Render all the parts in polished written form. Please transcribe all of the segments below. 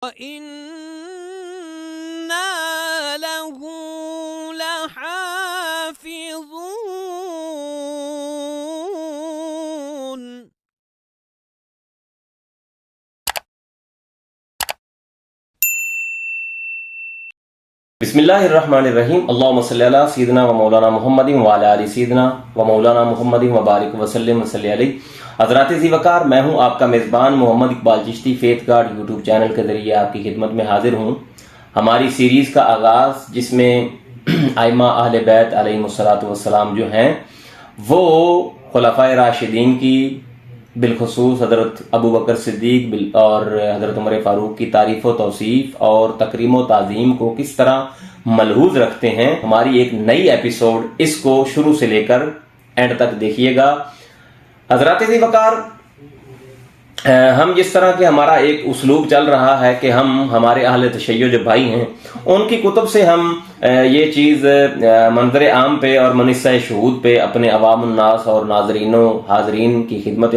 وَإِنَّا لَهُ لَحَافِظُونَ. بسم اللہ الرحمن الرحیم. اللہم صلی علی سیدنا و مولانا محمد وعلی آل سیدنا و مولانا محمد وبارک وسلم وصلی علیہ. حضرات ذی وقار، میں ہوں آپ کا میزبان Muhammad Iqbal Chishti. Faith guard YouTube channel کے ذریعے آپ کی خدمت میں حاضر ہوں. ہماری سیریز کا آغاز، جس میں ائمہ اہل بیت علیہم السلام جو ہیں وہ خلفائے راشدین کی، بالخصوص حضرت ابو بکر صدیق اور حضرت عمر فاروق کی تعریف و توصیف اور تکریم و تعظیم کو کس طرح ملحوظ رکھتے ہیں. ہماری ایک نئی ایپیسوڈ، اس کو شروع سے لے کر اینڈ تک دیکھیے گا. حضرات ذی وقار، ہم جس طرح کہ ہمارا ایک اسلوب چل رہا ہے کہ ہم ہمارے اہل تشیع جو بھائی ہیں ان کی کتب سے ہم یہ چیز منظر عام پہ اور منصہ شہود پہ اپنے عوام الناس اور ناظرین و حاضرین کی خدمت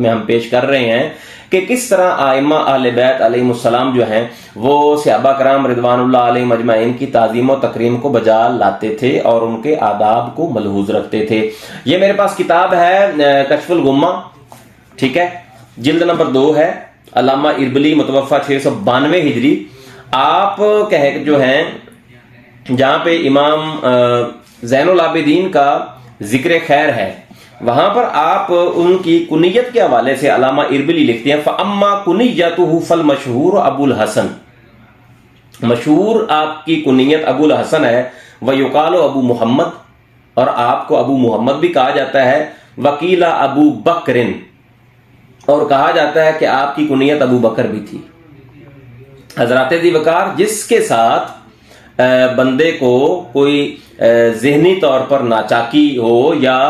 میں ہم پیش کر رہے ہیں کہ کس طرح ائمہ اہل بیت علیہم السلام جو ہیں وہ صحابہ کرام رضوان اللہ علیہم اجمعین کی تعظیم و تکریم کو بجا لاتے تھے اور ان کے آداب کو ملحوظ رکھتے تھے. یہ میرے پاس کتاب ہے کشف الغمہ، ٹھیک ہے، جلد نمبر 2 ہے. علامہ اربلی، متوفہ 692 ہجری. آپ جو ہیں جہاں پہ امام زین العابدین کا ذکر خیر ہے، وہاں پر آپ ان کی کنیت کے حوالے سے علامہ اربلی لکھتے ہیں فَأَمَّا كُنِيَّتُهُ فَالْمَشْهُورُ أَبُو الْحَسَن. مشہور آپ کی کنیت ابو الحسن ہے. وَيُقَالُ ابو محمد، اور آپ کو ابو محمد بھی کہا جاتا ہے. وَقِيلَ ابو بکر، اور کہا جاتا ہے کہ آپ کی کنیت ابو بکر بھی تھی. حضرات ذی وقار، جس کے ساتھ بندے کو کوئی ذہنی طور پر ناچاکی ہو یا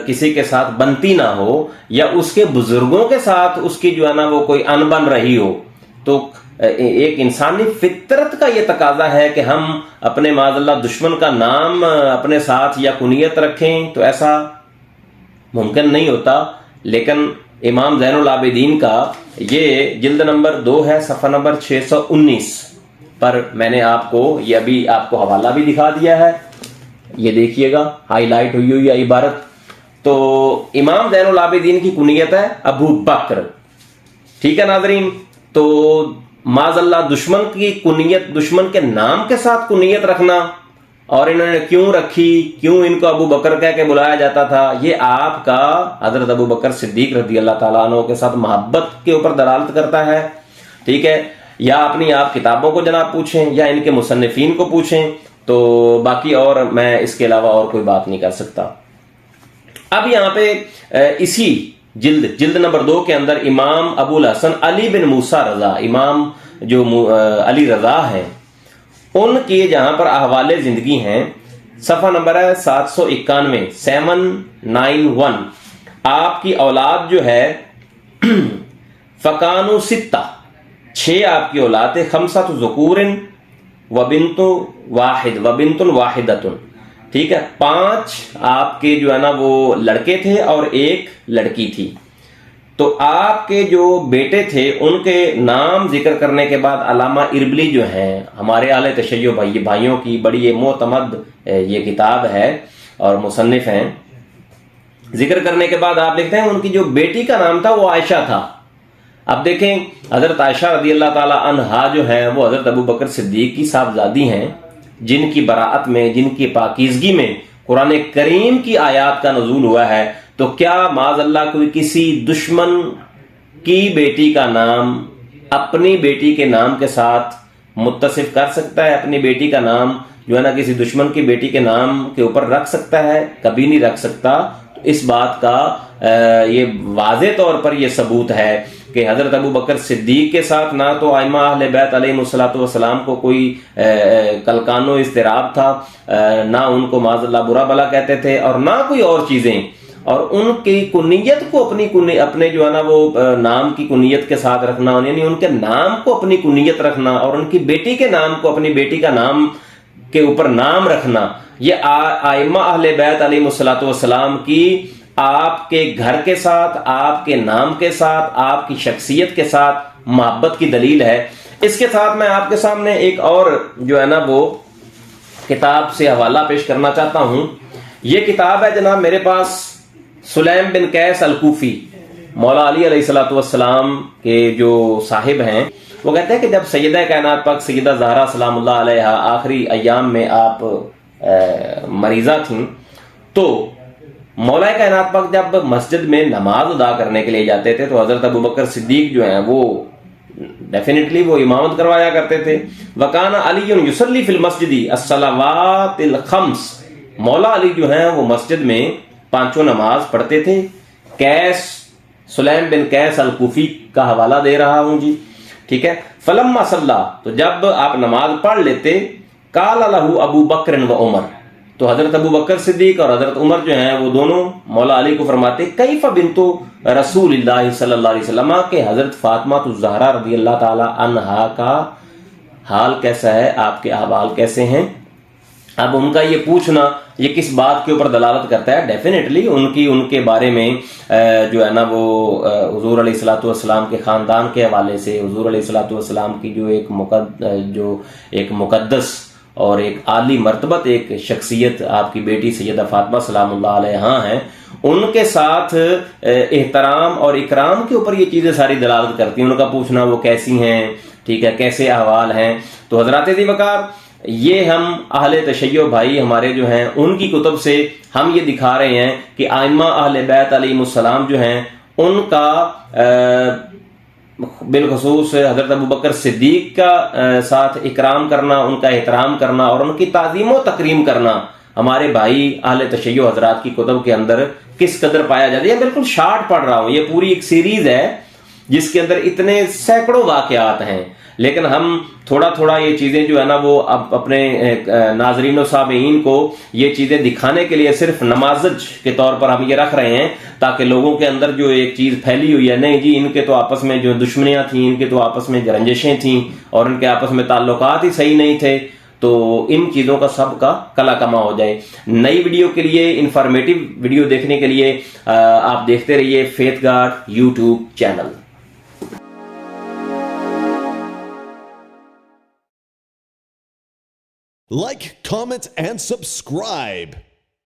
کسی کے ساتھ بنتی نہ ہو یا اس کے بزرگوں کے ساتھ اس کی جو ہے نا وہ کوئی انبن رہی ہو، تو ایک انسانی فطرت کا یہ تقاضا ہے کہ ہم اپنے معاذ اللہ دشمن کا نام اپنے ساتھ یا کنیت رکھیں. تو ایسا ممکن نہیں ہوتا. لیکن امام زین العابدین کا یہ جلد نمبر 2 ہے، صفحہ نمبر 619 پر میں نے آپ کو یہ ابھی آپ کو حوالہ بھی دکھا دیا ہے. یہ دیکھیے گا، ہائی لائٹ ہوئی عبارت. تو امام زین العابدین کی کنیت ہے ابو بکر، ٹھیک ہے ناظرین. تو معاذ اللہ دشمن کی کنیت، دشمن کے نام کے ساتھ کنیت رکھنا، اور انہوں نے کیوں رکھی، کیوں ان کو ابو بکر کہہ کے بلایا جاتا تھا، یہ آپ کا حضرت ابو بکر صدیق رضی اللہ تعالیٰ عنہ کے ساتھ محبت کے اوپر دلالت کرتا ہے. ٹھیک ہے، یا اپنی آپ کتابوں کو جناب پوچھیں یا ان کے مصنفین کو پوچھیں. تو باقی اور میں اس کے علاوہ اور کوئی بات نہیں کر سکتا. اب یہاں پہ اسی جلد نمبر 2 کے اندر امام ابو الحسن علی بن موسیٰ رضا، امام جو علی رضا ہیں، ان کی جہاں پر احوال زندگی ہیں، صفحہ نمبر ہے 791. آپ کی اولاد جو ہے فکانو 6 آپ کی اولاد ہے، 5 ذکور وبنت واحدۃ. ٹھیک ہے، 5 آپ کے جو ہے نا وہ لڑکے تھے اور 1 لڑکی تھی. تو آپ کے جو بیٹے تھے ان کے نام ذکر کرنے کے بعد علامہ اربلی جو ہیں ہمارے اہل تشیع بھائیوں کی بڑی معتمد یہ کتاب ہے اور مصنف ہیں، ذکر کرنے کے بعد آپ لکھتے ہیں ان کی جو بیٹی کا نام تھا وہ عائشہ تھا. اب دیکھیں، حضرت عائشہ رضی اللہ تعالی عنہا جو ہیں وہ حضرت ابو بکر صدیق کی صاحبزادی ہیں، جن کی براعت میں، جن کی پاکیزگی میں قرآن کریم کی آیات کا نزول ہوا ہے. تو کیا معاذ اللہ کوئی کسی دشمن کی بیٹی کا نام اپنی بیٹی کے نام کے ساتھ متصف کر سکتا ہے؟ اپنی بیٹی کا نام جو ہے نا کسی دشمن کی بیٹی کے نام کے اوپر رکھ سکتا ہے؟ کبھی نہیں رکھ سکتا. تو اس بات کا یہ واضح طور پر یہ ثبوت ہے کہ حضرت ابو بکر صدیق کے ساتھ نہ تو ائمہ اہل بیت علیہم السلام کو کوئی کلکان و اضطراب تھا، نہ ان کو معاذ اللہ برا بلا کہتے تھے، اور نہ کوئی اور چیزیں. اور ان کی کنیت کو اپنے جو ہے نا وہ نام کی کنیت کے ساتھ رکھنا، یعنی ان کے نام کو اپنی کنیت رکھنا اور ان کی بیٹی کے نام کو اپنی بیٹی کا نام کے اوپر نام رکھنا، یہ ائمہ اہل بیت علیہم السلام کی آپ کے گھر کے ساتھ، آپ کے نام کے ساتھ، آپ کی شخصیت کے ساتھ محبت کی دلیل ہے. اس کے ساتھ میں آپ کے سامنے ایک اور جو ہے نا وہ کتاب سے حوالہ پیش کرنا چاہتا ہوں. یہ کتاب ہے جناب میرے پاس، سلیم بن قیس الکوفی، مولا علی علیہ الصلوۃ والسلام کے جو صاحب ہیں، وہ کہتے ہیں کہ جب سیدہ کائنات پاک سیدہ زہرا سلام اللہ علیہا آخری ایام میں آپ مریضہ تھیں، تو مولا کائنات پاک جب مسجد میں نماز ادا کرنے کے لیے جاتے تھے تو حضرت ابوبکر صدیق جو ہیں وہ ڈیفینیٹلی وہ امامت کروایا کرتے تھے. وکان علی یصلی فی المسجد الصلوات الخمس، مولا علی جو ہیں وہ مسجد میں پانچوں نماز پڑھتے تھے. قیس، سلیم بن قیس الکوفی کا حوالہ دے رہا ہوں جی، ٹھیک ہے. فلما صلی، تو جب آپ نماز پڑھ لیتے، قال لہ ابو بکر و عمر، تو حضرت ابو بکر صدیق اور حضرت عمر جو ہیں وہ دونوں مولا علی کو فرماتے کیف بنت رسول اللہ صلی اللہ علیہ وسلم، کہ حضرت فاطمہ الزہرا رضی اللہ تعالی عنہا کا حال کیسا ہے، آپ کے احوال کیسے ہیں. اب ان کا یہ پوچھنا یہ کس بات کے اوپر دلالت کرتا ہے؟ ڈیفینیٹلی ان کے بارے میں جو ہے نا وہ حضور علیہ الصلوۃ والسلام کے خاندان کے حوالے سے، حضور علیہ الصلوۃ والسلام کی جو ایک مقدس اور ایک عالی مرتبت ایک شخصیت آپ کی بیٹی سیدہ فاطمہ سلام اللہ علیہا ہیں، ان کے ساتھ احترام اور اکرام کے اوپر یہ چیزیں ساری دلالت کرتی ہیں. ان کا پوچھنا وہ کیسی ہیں، ٹھیک ہے، کیسے احوال ہیں. تو حضرات ذی وقار، یہ ہم اہل تشیع بھائی ہمارے جو ہیں ان کی کتب سے ہم یہ دکھا رہے ہیں کہ ائمہ اہل بیت علیہم السلام جو ہیں ان کا بالخصوص حضرت ابوبکر صدیق کا ساتھ اکرام کرنا، ان کا احترام کرنا اور ان کی تعظیم و تکریم کرنا ہمارے بھائی اہل تشیع حضرات کی کتب کے اندر کس قدر پایا جاتا ہے. بالکل شارٹ پڑھ رہا ہوں، یہ پوری ایک سیریز ہے جس کے اندر اتنے سینکڑوں واقعات ہیں، لیکن ہم تھوڑا تھوڑا یہ چیزیں جو ہے نا وہ اپنے ناظرین و سامعین کو یہ چیزیں دکھانے کے لیے صرف نمازج کے طور پر ہم یہ رکھ رہے ہیں تاکہ لوگوں کے اندر جو ایک چیز پھیلی ہوئی ہے، نہیں جی ان کے تو آپس میں جو دشمنیاں تھیں، ان کے تو آپس میں رنجشیں تھیں اور ان کے آپس میں تعلقات ہی صحیح نہیں تھے، تو ان چیزوں کا سب کا کلا کما ہو جائے. نئی ویڈیو کے لیے، انفارمیٹیو ویڈیو دیکھنے کے لیے آپ دیکھتے رہیے faith guard YouTube channel. Like, comment, and subscribe.